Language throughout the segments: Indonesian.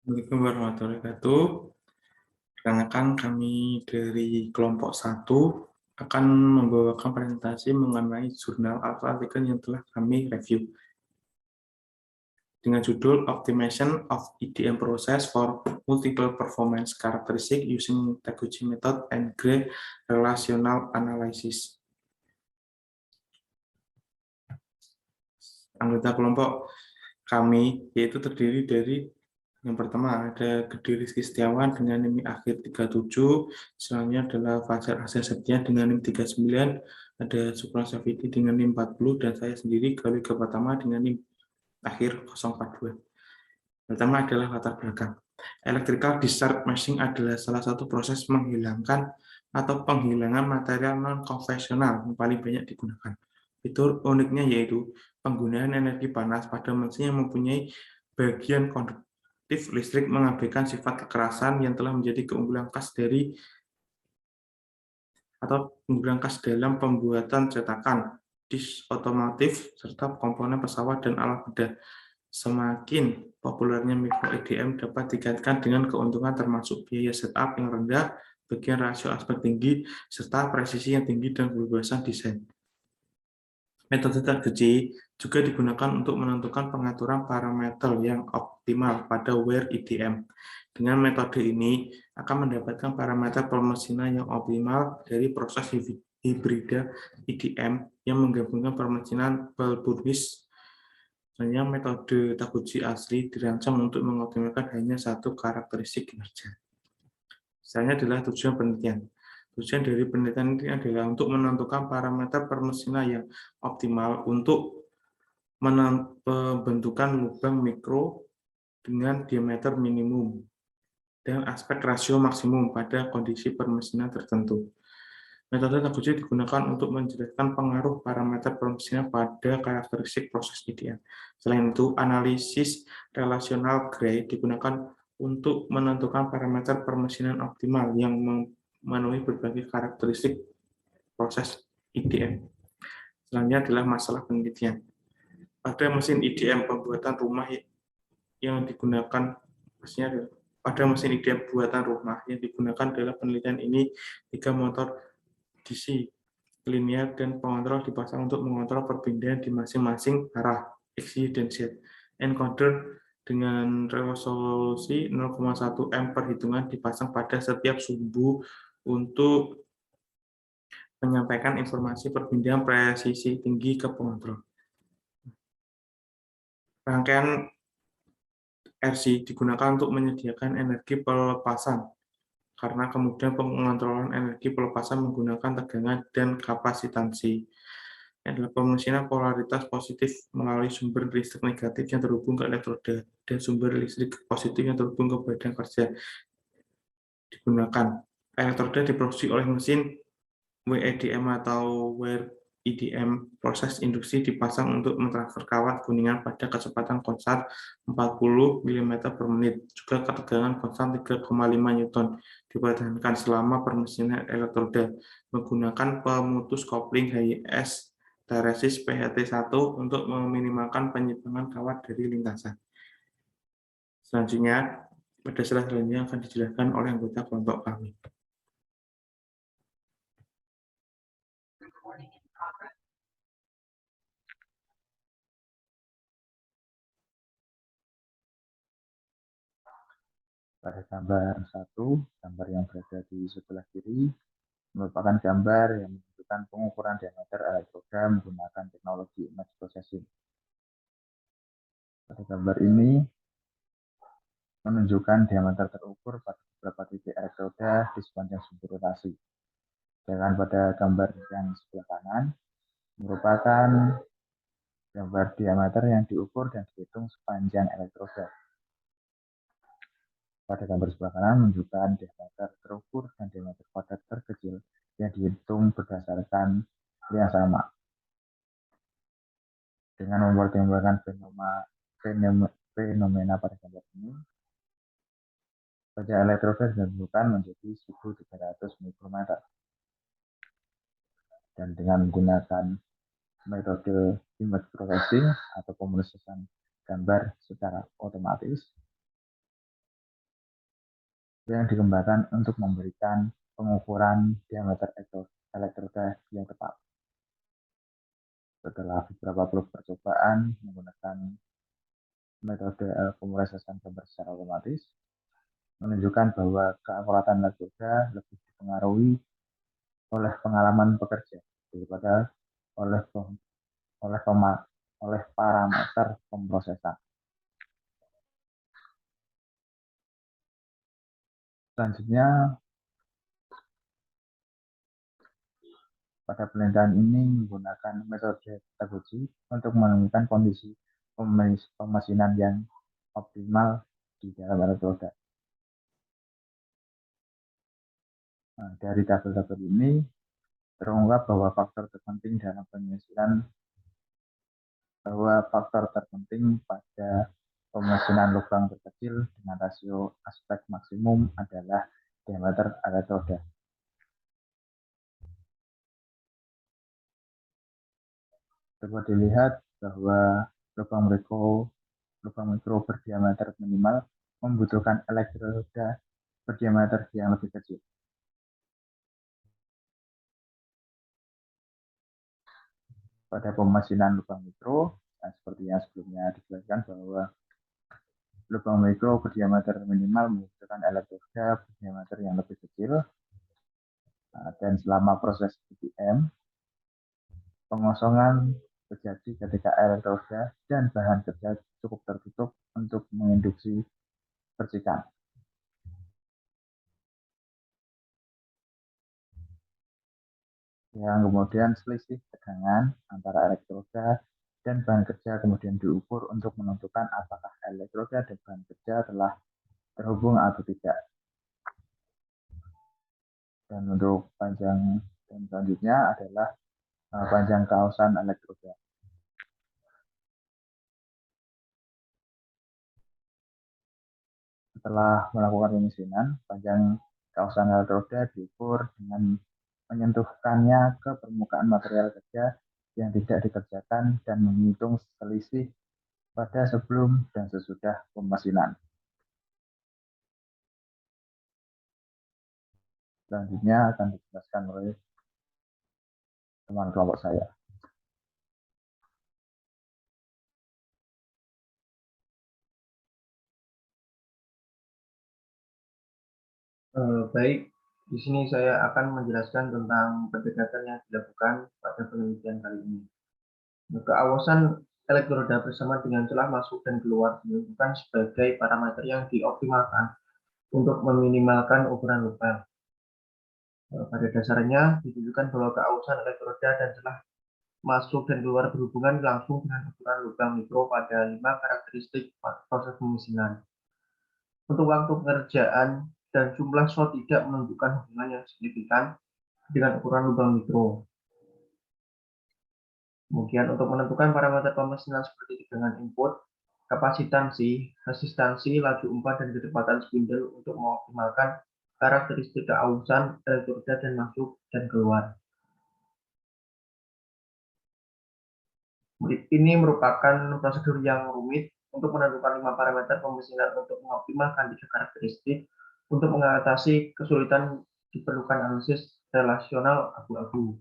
Assalamualaikum warahmatullahi wabarakatuh. Perkenalkan kami dari kelompok 1 akan membawakan presentasi mengenai jurnal atau artikel yang telah kami review dengan judul Optimization of EDM Process for Multiple Performance Characteristics Using Taguchi Method and Gray Relational Analysis. Anggota kelompok kami yaitu terdiri dari yang pertama ada Gede Rizky Setiawan dengan NIM akhir 37, selanjutnya adalah Fajar Hasan Septian dengan NIM 39, ada Sukron Safiti dengan NIM 40, dan saya sendiri Galuh Pertama dengan NIM akhir 042. Pertama adalah latar belakang. Electrical discharge meshing adalah salah satu proses menghilangkan atau penghilangan material non-konvensional yang paling banyak digunakan. Fitur uniknya yaitu penggunaan energi panas pada mesin yang mempunyai bagian konduktif listrik mengabaikan sifat kekerasan yang telah menjadi keunggulan khas dalam pembuatan cetakan, disk otomotif, serta komponen pesawat dan alat bedah. Semakin populernya mikro EDM dapat dikaitkan dengan keuntungan termasuk biaya setup yang rendah, bagian rasio aspek tinggi, serta presisi yang tinggi dan kebebasan desain. Metode Taguchi juga digunakan untuk menentukan pengaturan parameter yang optimal pada wear EDM. Dengan metode ini akan mendapatkan parameter permesinan yang optimal dari proses hibrida EDM yang menggabungkan permesinan Bell-Purvis. Sebenarnya metode Taguchi asli dirancang untuk mengoptimalkan hanya satu karakteristik kinerja. Misalnya adalah tujuan penelitian. Tujuan dari penelitian ini adalah untuk menentukan parameter permesinan yang optimal untuk pembentukan lubang mikro dengan diameter minimum dan aspek rasio maksimum pada kondisi permesinan tertentu. Metode Taguchi digunakan untuk menjelaskan pengaruh parameter permesinan pada karakteristik proses EDM. Selain itu, analisis relasional Gray digunakan untuk menentukan parameter permesinan optimal yang memenuhi berbagai karakteristik proses EDM. Selanjutnya adalah masalah penelitian. Pada mesin EDM pembuatan rumah yang digunakan, pada mesin EDM buatan rumah yang digunakan dalam penelitian ini 3 motor DC linear dan pengontrol dipasang untuk mengontrol perpindahan di masing-masing arah X, Y, dan Z. Encoder dengan resolusi 0,1 M perhitungan dipasang pada setiap sumbu untuk menyampaikan informasi perpindahan presisi tinggi ke pengontrol. Rangkaian RC digunakan untuk menyediakan energi pelepasan karena kemudian pengontrolan energi pelepasan menggunakan tegangan dan kapasitansi. Adalah pemesinan polaritas positif melalui sumber listrik negatif yang terhubung ke elektroda dan sumber listrik positif yang terhubung ke badan kerja digunakan. Elektroda diproduksi oleh mesin WEDM atau Wear EDM. Proses induksi dipasang untuk mentransfer kawat kuningan pada kecepatan konstan 40 mm per menit. Juga ketegangan konstan 3,5 Newton dipertahankan selama permesinan elektroda menggunakan pemutus kopling high-S Teresis PHT1 untuk meminimalkan penyimpangan kawat dari lintasan. Selanjutnya, pada slide selanjutnya akan dijelaskan oleh anggota kelompok kami. Pada gambar 1, gambar yang berada di sebelah kiri merupakan gambar yang menunjukkan pengukuran diameter elektroda menggunakan teknologi image processing. Pada gambar ini menunjukkan diameter terukur pada beberapa titik elektroda di sepanjang sumbu rotasi. Sedangkan pada gambar yang sebelah kanan merupakan gambar diameter yang diukur dan dihitung sepanjang elektroda. Pada gambar sebelah kanan menunjukkan diameter terukur dan diameter padat terkecil yang dihitung berdasarkan yang sama. Dengan mempertimbangkan fenomena pada gambar ini, panjang elektroda ditentukan menjadi 1.300 mikrometer. Dan dengan menggunakan metode image processing atau pemrosesan gambar secara otomatis, yang dikembangkan untuk memberikan pengukuran diameter elektroda yang tepat. Setelah beberapa proof percobaan menggunakan metode pemrosesan gambar secara otomatis, menunjukkan bahwa keakuratan elektroda lebih dipengaruhi oleh pengalaman pekerja daripada oleh oleh parameter pemrosesan. Selanjutnya, pada penelitian ini menggunakan metode Taguchi untuk menemukan kondisi pemesinan yang optimal di dalam elektroda. Nah, dari tabel-tabel ini terungkap bahwa faktor terpenting dalam pemesinan pada pemesinan lubang terkecil dengan rasio aspek maksimum adalah diameter elektroda. Dapat dilihat bahwa lubang mikro berdiameter minimal membutuhkan elektroda berdiameter yang lebih kecil. Pada pemesinan lubang mikro, seperti yang sebelumnya dijelaskan bahwa lubang mikro berdiameter minimal membutuhkan elektroda berdiameter yang lebih kecil, dan selama proses PPM, pengosongan terjadi ketika elektroda dan bahan kerja cukup tertutup untuk menginduksi percikan. Yang kemudian selisih tegangan antara elektroda dan bahan kerja kemudian diukur untuk menentukan apakah elektroda dan bahan kerja telah terhubung atau tidak. Dan untuk panjang dan selanjutnya adalah panjang kausan elektroda. Setelah melakukan pemesinan, panjang kausan elektroda diukur dengan menyentuhkannya ke permukaan material kerja yang tidak dikerjakan dan menghitung selisih pada sebelum dan sesudah pemesinan. Selanjutnya akan dijelaskan oleh teman kelompok saya. Baik, di sini saya akan menjelaskan tentang pendekatan yang dilakukan pada penelitian kali ini. Keawasan elektroda bersama dengan celah masuk dan keluar dilakukan sebagai parameter yang dioptimalkan untuk meminimalkan ukuran lubang. Pada dasarnya ditunjukkan bahwa keawasan elektroda dan celah masuk dan keluar berhubungan langsung dengan ukuran lubang mikro pada 5 karakteristik proses pemesinan. Untuk waktu pengerjaan dan jumlah slot tidak menunjukkan hubungan yang signifikan dengan ukuran lubang mikro. Kemudian untuk menentukan parameter pemesinan seperti tegangan input, kapasitansi, resistansi, laju umpan, dan kecepatan spindle untuk mengoptimalkan karakteristik keausan elektroda dan masuk dan keluar. Ini merupakan prosedur yang rumit untuk menentukan 5 parameter pemesinan untuk mengoptimalkan 3 karakteristik. Untuk mengatasi kesulitan diperlukan analisis relasional abu-abu.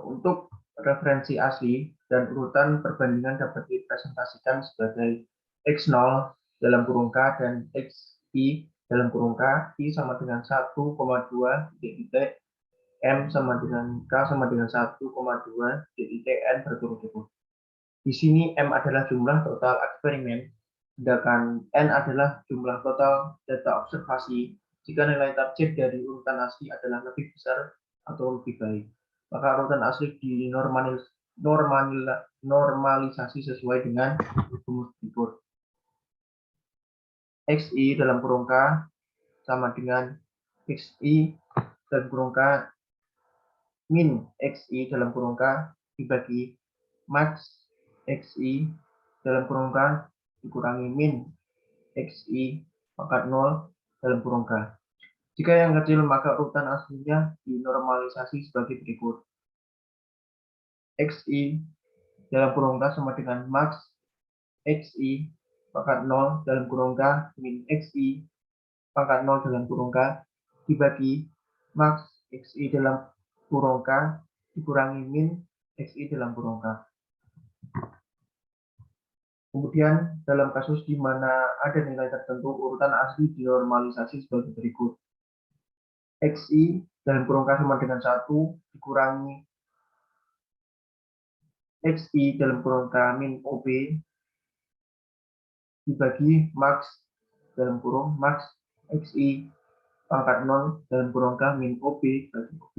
Untuk referensi asli dan urutan perbandingan dapat dipresentasikan sebagai X0 dalam kurung K dan XI dalam kurung K, I sama dengan 1,2 titik M sama dengan K sama dengan 1,2 titik N berturut-turut. Di sini M adalah jumlah total eksperimen, sedangkan N adalah jumlah total data observasi jika nilai target dari urutan asli adalah lebih besar atau lebih baik. Maka urutan asli dinormalisasi sesuai dengan rumus berikut. XI dalam kurung K sama dengan XI dalam kurung K min XI dalam kurung K dibagi max XI dalam kurung K dikurangi min XI pangkat 0 dalam kurung K. Jika yang kecil, maka urutan aslinya dinormalisasi sebagai berikut. XI dalam kurung K sama dengan max XI pangkat 0 dalam kurung K min XI pangkat 0 dalam kurung K dibagi max XI dalam kurung K dikurangi min XI dalam kurung K. Kemudian dalam kasus di mana ada nilai tertentu, urutan asli dinormalisasi sebagai berikut. XI dalam kurung K sama dengan 1 dikurangi XI dalam kurung K min OB dibagi max dalam kurung max XI pangkat 0 dalam kurung K min OB bagi OB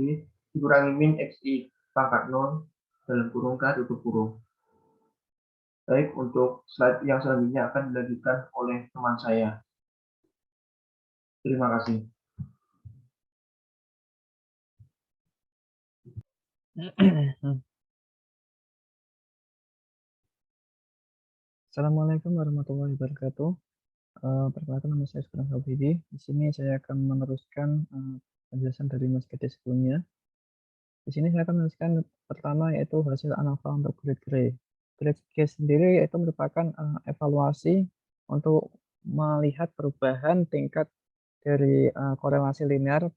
dikurangi min XI pangkat 0 dalam kurung K tutup kurung. Baik, untuk slide yang selanjutnya akan dilanjutkan oleh teman saya. Terima kasih. Assalamualaikum warahmatullahi wabarakatuh. Perkenalkan, nama saya Sugeng Habibie. Di sini saya akan meneruskan penjelasan dari Mas Gede sebelumnya. Di sini saya akan meneruskan pertama yaitu hasil ANOVA untuk grade G. Grade G sendiri yaitu merupakan evaluasi untuk melihat perubahan tingkat dari korelasi linear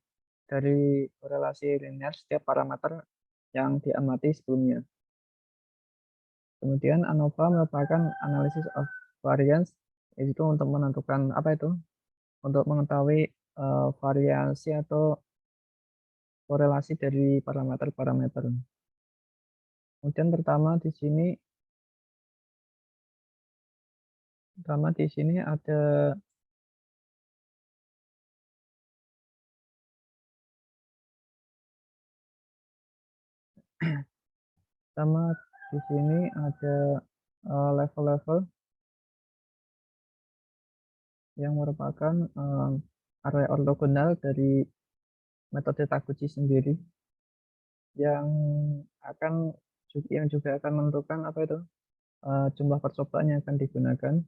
setiap parameter yang diamati sebelumnya. Kemudian ANOVA merupakan analysis of variance, yaitu untuk menentukan untuk mengetahui variasi atau korelasi dari parameter-parameter. Kemudian pertama di sini ada level-level yang merupakan array ortogonal dari metode Taguchi sendiri yang juga akan menentukan jumlah percobaan yang akan digunakan.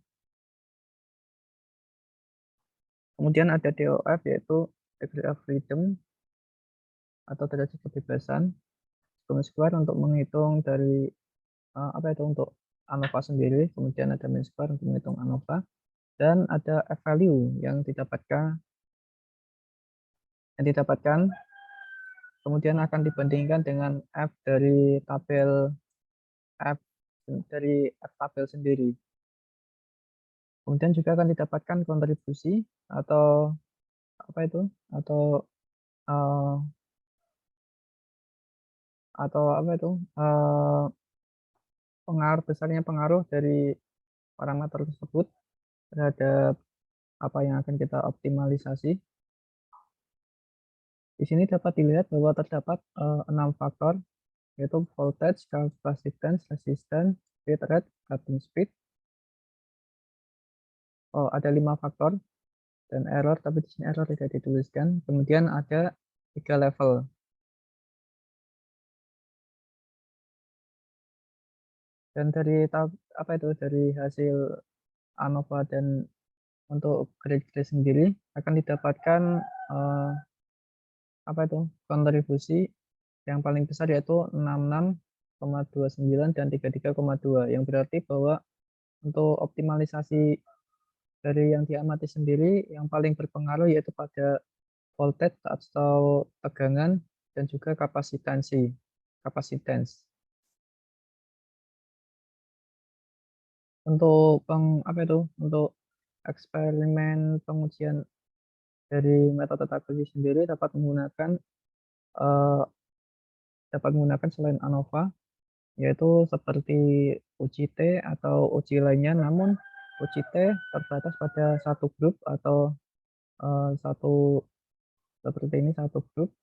Kemudian ada DOF yaitu degree of freedom atau derajat kebebasan square untuk menghitung dari untuk ANOVA sendiri. Kemudian ada mean square untuk menghitung ANOVA, dan ada F value yang didapatkan kemudian akan dibandingkan dengan F dari F tabel sendiri. Kemudian juga akan didapatkan kontribusi atau besarnya pengaruh dari parameter tersebut terhadap apa yang akan kita optimalisasi. Di sini dapat dilihat bahwa terdapat 6 faktor, yaitu voltage, capacitance, resistance, bit rate, cutting speed. Ada 5 faktor dan error, tapi di sini error tidak dituliskan. Kemudian ada 3 level. Dan dari hasil ANOVA dan untuk grade sendiri akan didapatkan kontribusi yang paling besar yaitu 66,29 dan 33,2, yang berarti bahwa untuk optimalisasi dari yang diamati sendiri yang paling berpengaruh yaitu pada voltage atau tegangan dan juga kapasitans. Untuk eksperimen pengujian dari metode Taguchi sendiri dapat menggunakan selain ANOVA, yaitu seperti UCT atau uji lainnya, namun UCT terbatas pada satu grup atau satu grup.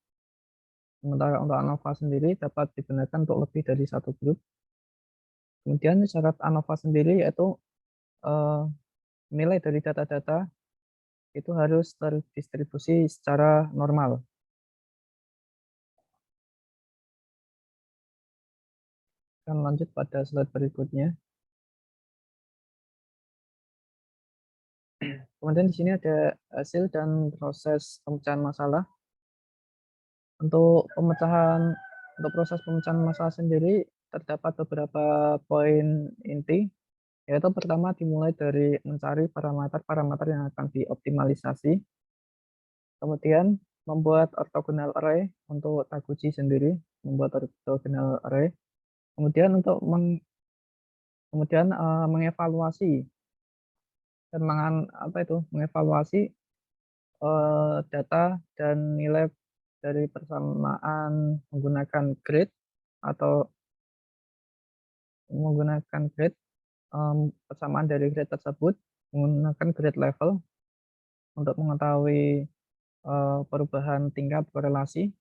Sementara untuk ANOVA sendiri dapat digunakan untuk lebih dari satu grup. Kemudian syarat ANOVA sendiri yaitu nilai dari data-data itu harus terdistribusi secara normal. Akan lanjut pada slide berikutnya. Kemudian di sini ada hasil dan proses pemecahan masalah. Untuk proses pemecahan masalah sendiri terdapat beberapa poin inti, yaitu pertama dimulai dari mencari parameter-parameter yang akan dioptimalisasi, kemudian membuat orthogonal array untuk Taguchi sendiri, membuat orthogonal array, kemudian mengevaluasi dan mengevaluasi data dan nilai dari persamaan menggunakan grade atau menggunakan grade, persamaan dari grade tersebut menggunakan grade level untuk mengetahui perubahan tingkat korelasi,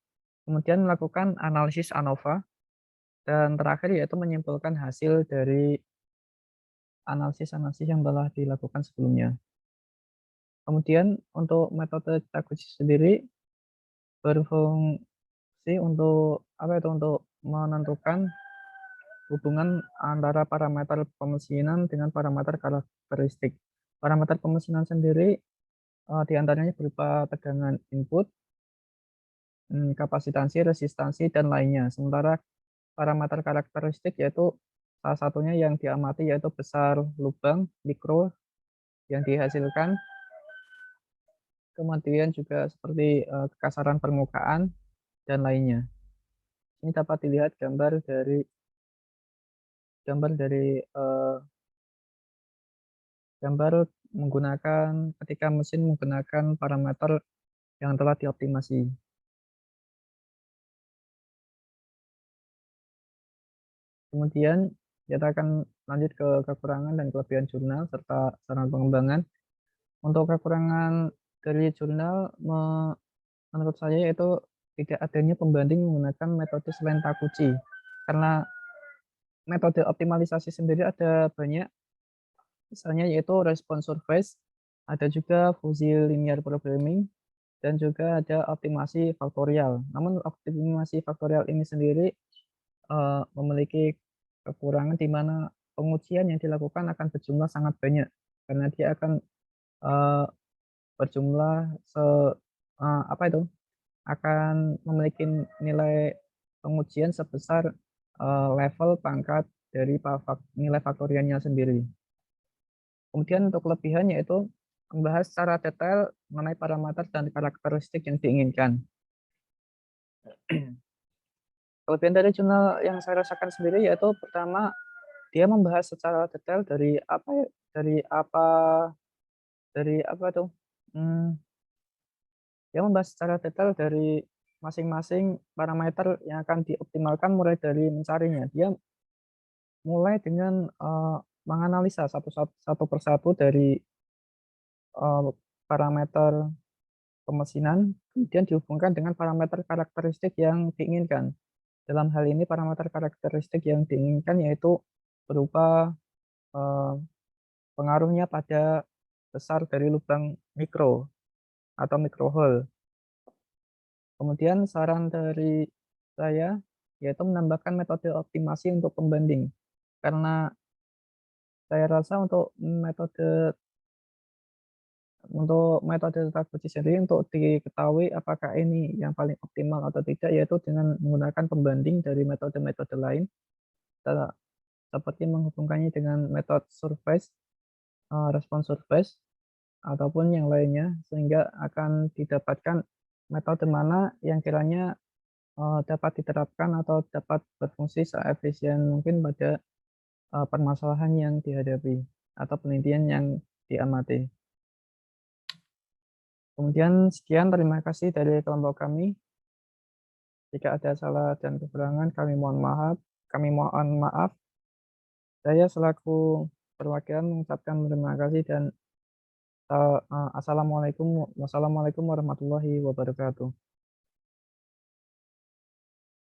kemudian melakukan analisis ANOVA, dan terakhir yaitu menyimpulkan hasil dari analisis-analisis yang telah dilakukan sebelumnya. Kemudian untuk metode Taguchi sendiri berfungsi untuk untuk menentukan hubungan antara parameter pemesinan dengan parameter karakteristik. Parameter pemesinan sendiri diantaranya berupa tegangan input, kapasitansi, resistansi, dan lainnya. Sementara parameter karakteristik yaitu salah satunya yang diamati yaitu besar lubang mikro yang dihasilkan, kemudian juga seperti kekasaran permukaan dan lainnya. Ini dapat dilihat gambar dari menggunakan ketika mesin menggunakan parameter yang telah dioptimasi. Kemudian kita akan lanjut ke kekurangan dan kelebihan jurnal serta saran pengembangan. Untuk kekurangan dari jurnal menurut saya yaitu tidak adanya pembanding menggunakan metode selain Taguchi. Karena metode optimalisasi sendiri ada banyak, misalnya yaitu response surface, ada juga fuzzy linear programming, dan juga ada optimasi faktorial. Namun optimasi faktorial ini sendiri memiliki kekurangan di mana pengujian yang dilakukan akan berjumlah sangat banyak, karena dia akan berjumlah akan memiliki nilai pengujian sebesar level pangkat dari nilai faktorialnya sendiri. Kemudian untuk kelebihan yaitu membahas secara detail mengenai parameter dan karakteristik yang diinginkan. Kelebihan dari jurnal yang saya rasakan sendiri yaitu pertama, dia membahas secara detail dia membahas secara detail dari masing-masing parameter yang akan dioptimalkan mulai dari mencarinya. Dia mulai dengan menganalisa satu persatu dari parameter pemesinan, kemudian dihubungkan dengan parameter karakteristik yang diinginkan. Dalam hal ini parameter karakteristik yang diinginkan yaitu berupa pengaruhnya pada besar dari lubang mikro atau microhole. Kemudian saran dari saya yaitu menambahkan metode optimasi untuk pembanding. Karena saya rasa untuk metode Taguchi sendiri untuk diketahui apakah ini yang paling optimal atau tidak yaitu dengan menggunakan pembanding dari metode-metode lain, seperti menghubungkannya dengan metode surface, response surface, ataupun yang lainnya, sehingga akan didapatkan metode mana yang kiranya dapat diterapkan atau dapat berfungsi seefisien mungkin pada permasalahan yang dihadapi atau penelitian yang diamati. Kemudian sekian, terima kasih dari kelompok kami. Jika ada salah dan kekurangan kami mohon maaf. Saya selaku perwakilan mengucapkan terima kasih dan wassalamualaikum warahmatullahi wabarakatuh.